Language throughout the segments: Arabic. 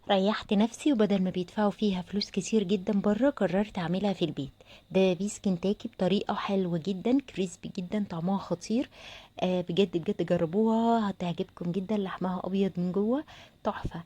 ريحت نفسي، وبدل ما بيدفعوا فيها فلوس كتير جدا بره قررت اعملها في البيت. دبابيس كنتاكي بطريقة حلوة جدا، كريسبي جدا، طعمها خطير. بجد بجد جربوها هتعجبكم جدا، لحمها ابيض من جوه، تحفة.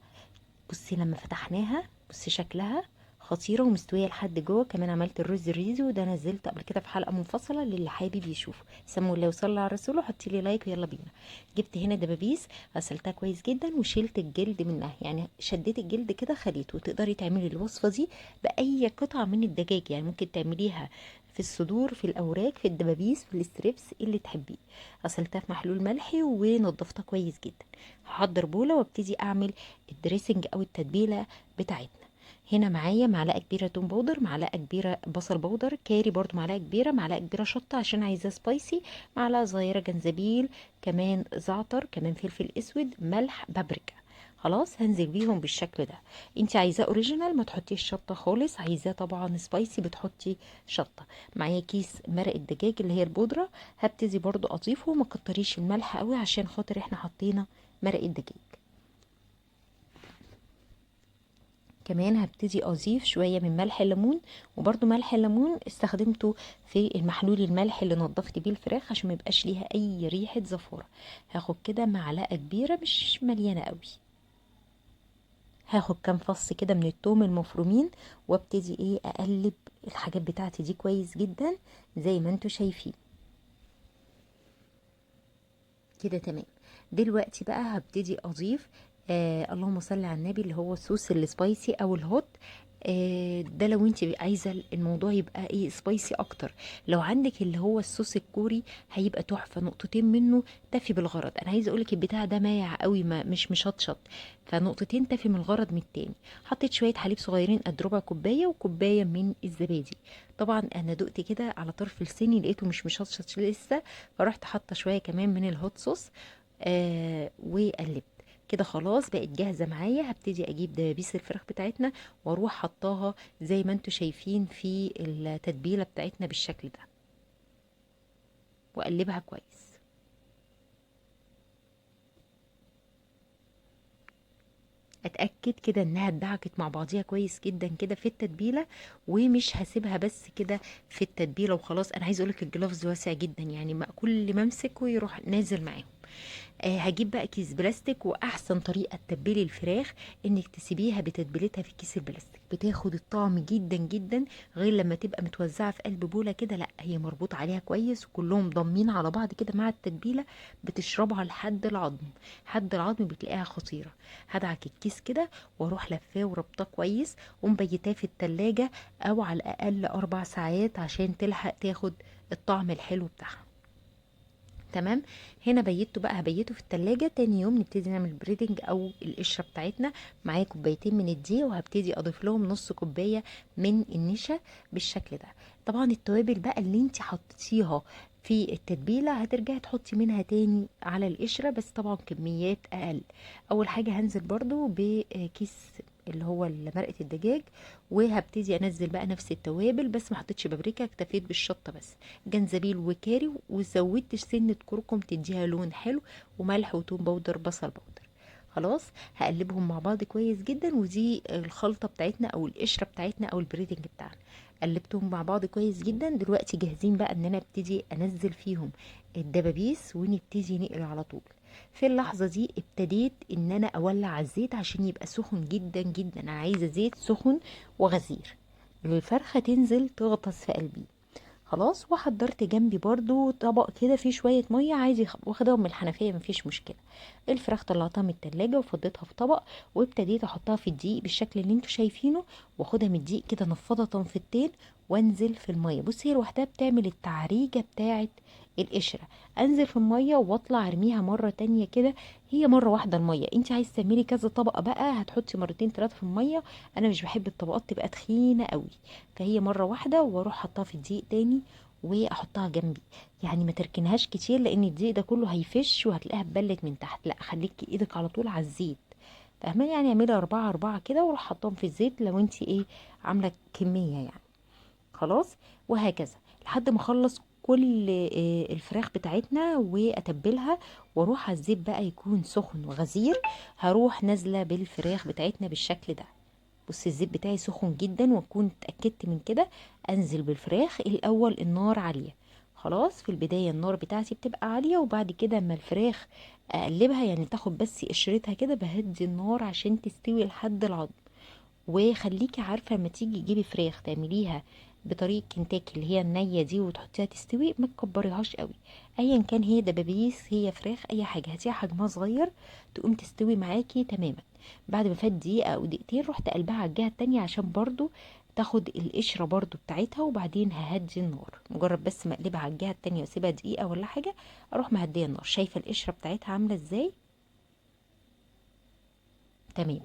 بصي لما فتحناها، بصي شكلها خطيرة ومستوية لحد جوه. كمان عملت الرز الريزو ده، نزلت قبل كده في حلقة منفصلة للي حابب يشوفه. سمو الله وصلى على الرسول وحطي لي لايك ويلا بينا. جبت هنا دبابيس، غسلتها كويس جدا وشيلت الجلد منها، يعني شديت الجلد كده خليته. وتقدري تعملي الوصفة دي بأي قطعة من الدجاج، يعني ممكن تعمليها في الصدور، في الأوراق، في الدبابيس، في الستريبس اللي تحبيه. غسلتها في محلول ملحي ونضفتها كويس جدا. هحضر بولة وابتدي أعمل الدريسنج او التتبيله بتاعتنا. هنا معايا معلقه كبيره توم باودر، معلقه كبيره بصل باودر، كاري برضو معلقه كبيره، معلقه كبيره شطه عشان عايزاه سبايسي، معلقه صغيره جنزبيل، كمان زعتر، كمان فلفل اسود، ملح، بابريكا. خلاص هنزل بيهم بالشكل ده. انت عايزاه اوريجينال ما تحطيش شطه خالص، عايزاه طبعا سبايسي بتحطي شطه. معايا كيس مرق الدجاج اللي هي البودره، هبتدي برضو اضيفه. ما كتريش الملح قوي عشان خاطر احنا حطينا مرق الدجاج. كمان هبتدي اضيف شويه من ملح الليمون، وبرده ملح الليمون استخدمته في المحلول الملح اللي نضفت بيه الفراخ عشان ما يبقاش ليها اي ريحه زفاره. هاخد كده معلقه كبيره مش مليانه قوي. هاخد كام فص كده من التوم المفرومين، وابتدي اقلب الحاجات بتاعتي دي كويس جدا زي ما انتوا شايفين كده. تمام. دلوقتي بقى هبتدي اضيف اللهم صل على النبي، اللي هو الصوص السبايسي او الهوت. ده لو انت عايزه الموضوع يبقى سبايسي اكتر. لو عندك اللي هو الصوص الكوري هيبقى تحفه، نقطتين منه تفي بالغرض. انا عايزه اقولك البتاع ده مايع قوي، ما مش مشطشط، فنقطتين تفي من الغرض من التاني. حطيت شويه حليب صغيرين قد ربع كوبايه، وكوبايه من الزبادي. طبعا انا دقت كده على طرف لساني لقيته مش مشطشط لسه، فرحت حاطه شويه كمان من الهوت صوص. وقلبت كده. خلاص بقت جاهزه معايا. هبتدي اجيب دبابيس الفراخ بتاعتنا واروح حطاها زي ما انتوا شايفين في التتبيله بتاعتنا بالشكل ده، واقلبها كويس. اتاكد كده انها اتدعكت مع بعضيها كويس جدا كده في التتبيله، ومش هسيبها بس كده في التتبيله وخلاص. انا عايزه اقولك الجلافز واسع جدا، يعني كل ما امسكه يروح نازل معاهم. هجيب بقى كيس بلاستيك. واحسن طريقه تتبلي الفراخ انك تسيبيها بتتبيلتها في كيس البلاستيك، بتاخد الطعم جدا جدا، غير لما تبقى متوزعه في قلب بوله كده. لا، هي مربوط عليها كويس وكلهم ضامين على بعض كده مع التتبيله، بتشربها لحد العظم. حد العظم بتلاقيها خطيره. هدعك الكيس كده واروح لفاه وربطاه كويس، ومبيتاه في التلاجة او على الاقل 4 ساعات عشان تلحق تاخد الطعم الحلو بتاعها. تمام. هنا بيته بقى، هبيته في التلاجة. تاني يوم نبتدي نعمل بريدنج او القشرة بتاعتنا. معايا كوبايتين من الدقيق، وهبتدي اضيف لهم نص كوباية من النشا بالشكل ده. طبعا التوابل بقى اللي انت حطيتيها في التتبيلة هترجعي تحطي منها تاني على القشرة، بس طبعا كميات اقل. اول حاجة هنزل برضو بكيس اللي هو مرقة الدجاج، وهبتدي انزل بقى نفس التوابل، بس ما حطيتش بابريكا، اكتفيت بالشطة بس. جنزبيل وكاري، وزودت سنة كركم تديها لون حلو، وملح وتوم باودر، بصل باودر. خلاص هقلبهم مع بعض كويس جدا. ودي الخلطة بتاعتنا او القشرة بتاعتنا او البريدنج بتاعنا. قلبتهم مع بعض كويس جدا. دلوقتي جاهزين بقى ان انا ابتدي انزل فيهم الدبابيس ونبتدي نقلي على طول. في اللحظة دي ابتديت ان انا اولع على الزيت عشان يبقى سخن جدا جدا. انا عايزة زيت سخن وغزير، الفرخة تنزل تغطس في قلبي. خلاص. وحضرت جنبي برضو طبق كده فيه شوية مية، عايز واخدهم من الحنفية مفيش مشكلة. الفراخ طلعتها من التلاجة وفضيتها في طبق، وابتديت احطها في الدقيق بالشكل اللي انتوا شايفينه، واخدها من الدقيق كده نفضة تنفضتين، وانزل في المية. بصي هي لوحدها بتعمل التعريجة بتاعت القشرة. انزل في المية واطلع ارميها مرة تانية كده. هي مرة واحدة المية، انت عايز تعملي كذا طبقة بقى هتحطي مرتين 3 في المية. انا مش بحب الطبقات تبقى تخينة قوي، فهي مرة واحدة واروح حطها في الدقيق تاني واحطها جنبي. يعني ما تركنهاش كتير لان الدقيق ده كله هيفش وهتلاقيها اتبلت من تحت. لا، خليكي ايدك على طول على الزيت. فاهمه؟ يعني اعملي 4 4 كده وروح حطهم في الزيت لو انت عامله كميه يعني. خلاص. وهكذا لحد ما اخلص كل الفراخ بتاعتنا واتبلها، واروح على الزيت بقى يكون سخن وغزير، هروح نازله بالفراخ بتاعتنا بالشكل ده. بص الزيت بتاعي سخن جدا، واكون اتاكدت من كده. انزل بالفراخ الاول النار عاليه، خلاص في البدايه النار بتاعتي بتبقى عاليه، وبعد كده اما الفراخ اقلبها يعني تاخد بس قشرتها كده، بهدي النار عشان تستوي لحد العظم. وخليكي عارفه لما تيجي تجيبي فراخ تعمليها بطريقه كنتاكي اللي هي النيه دي وتحطيها تستوي، ما تكبريهاش قوي. ايا كان هي دبابيس هي فراخ اي حاجه، هاتيها حجمها صغير تقوم تستوي معاكي تماما. بعد ما فات دقيقه او دقيقتين رحت قلبها على الجهه التانية عشان برضو تاخد القشره برضو بتاعتها، وبعدين ههدي النار مجرد بس ما اقلبها على الجهه التانية واسيبها دقيقه ولا حاجه، اروح مهديه النار. شايفه القشره بتاعتها عامله ازاي؟ تمام.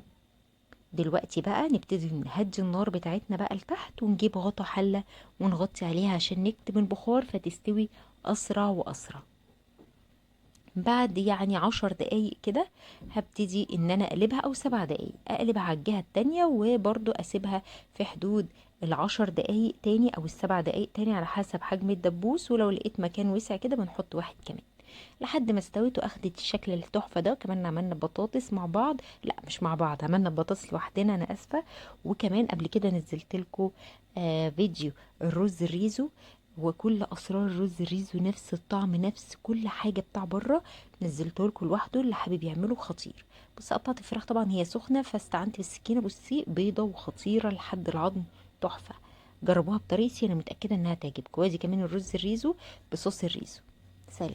دلوقتي بقى نبتدي نهدي النار بتاعتنا بقى لتحت، ونجيب غطا حلة ونغطي عليها عشان نكتم البخار فتستوي أسرع وأسرع. بعد يعني 10 دقايق كده هبتدي ان انا اقلبها، او 7 دقايق اقلبها على الجهة التانية، وبرضو اسيبها في حدود ال10 دقايق تاني او ال7 دقايق تاني على حسب حجم الدبوس، ولو لقيت مكان وسع كده بنحط واحد كمان لحد ما استوت واخدت الشكل التحفه ده. كمان عملنا بطاطس مع بعض، لا مش مع بعض، عملنا بطاطس لوحدنا انا اسفه. وكمان قبل كده نزلت لكم فيديو الرز الريزو، وكل اسرار الرز الريزو نفس الطعم نفس كل حاجه بتاع بره، نزلته لكم لوحده اللي حابب يعمله خطير. بص قطعت الفراخ طبعا هي سخنه فاستعنت بالسكينه، بصي بيضه وخطيره لحد العظم، تحفه. جربوها بطريقتي انا متاكده انها تعجبكم. وادي كمان الرز الريزو بصوص الريزو. سلام.